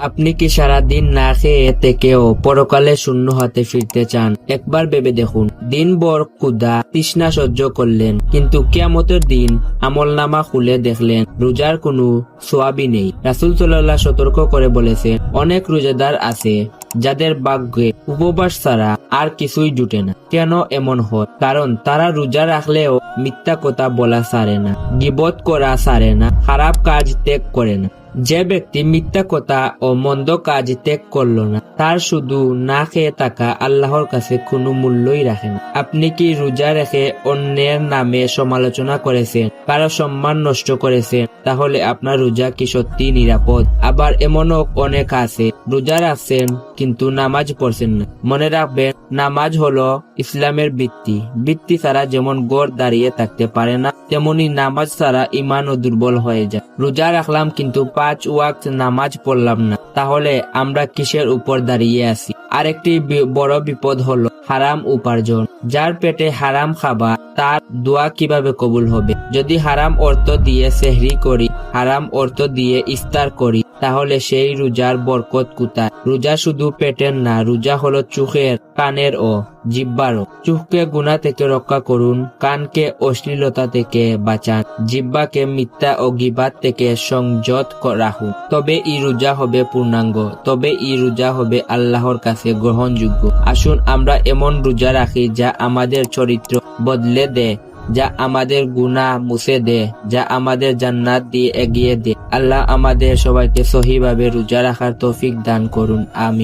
আপনি কি সারাদিন না খেয়ে থেকেও পরকালে শূন্য হাতে ফিরতে চান? একবার ভেবে দেখুন, দিনভর ক্ষুধা তৃষ্ণা সহ্য করলেন, কিন্তু কিয়ামতের দিন আমলনামা খুলে দেখলেন রোজার কোনো সোয়াবই নেই। রাসূল সাল্লাল্লাহু সতর্ক করে বলেছেন, অনেক রোজাদার আছে যাদের ভাগ্যে উপবাস ছাড়া আর কিছুই জুটে না। কেন এমন হয়? কারণ তারা রোজা রাখলেও মিথ্যা কথা বলা ছাড়ে না, গীবত করা ছাড়ে না, খারাপ কাজ ত্যাগ করে না। যে ব্যক্তি মিথ্যা কথা ও মন্দ কাজ ত্যাগ করলো না, তার শুধু না খেয়ে থাকা আল্লাহর কাছে কোনো মূল্যই রাখে না। আপনি কি রোজা রেখে অন্যের নামে সমালোচনা করেছেন, কারো সম্মান নষ্ট করেছেন? তাহলে আপনার রোজা কি সত্যি নিরাপদ? আবার এমনও অনেক আছে রোজা রাখছেন কিন্তু নামাজ পড়ছেন না। মনে রাখবেন, নামাজ হলো ইসলামের ভিত্তি। ভিত্তি ছাড়া যেমন গড় দাঁড়িয়ে থাকতে পারে না, তেমনি নামাজ ছাড়া ইমানও দুর্বল হয়ে যায়। রোজা রাখলাম কিন্তু 5 ওয়াক্ত নামাজ পড়লাম না, তাহলে আমরা কিসের উপর দাঁড়িয়ে আছি? আরেকটি বড় বিপদ হলো হারাম উপার্জন। যার পেটে হারাম খাবার, তার দোয়া কিভাবে কবুল হবে? যদি হারাম অর্থ দিয়ে সেহরি করি, হারাম অর্থ দিয়ে ইফতার করি, তাহলে সেই রোজার বরকত কোথায়? রোজা শুধু পেটের না, রোজা হলো চোখের, কানের ও জিহ্বারও। চোখকে গুনাহ থেকে রক্ষা করুন, কানকে অশ্লীলতা থেকে বাঁচান, জিহ্বাকে মিথ্যা ও গীবাত থেকে সংযত রাখুন। তবে এই রোজা হবে পূর্ণাঙ্গ, তবে এই রোজা হবে আল্লাহর কাছে গ্রহণযোগ্য। আসুন আমরা এমন রোজা রাখি যা আমাদের চরিত্র বদলে দেয়, যা আমাদের গুনাহ মুছে দেয়, যা আমাদের জান্নাত দিয়ে এগিয়ে দেয়। আল্লাহ আমাদের সবাইকে সহিভাবে রোজা রাখার তৌফিক দান করুন। আমিন।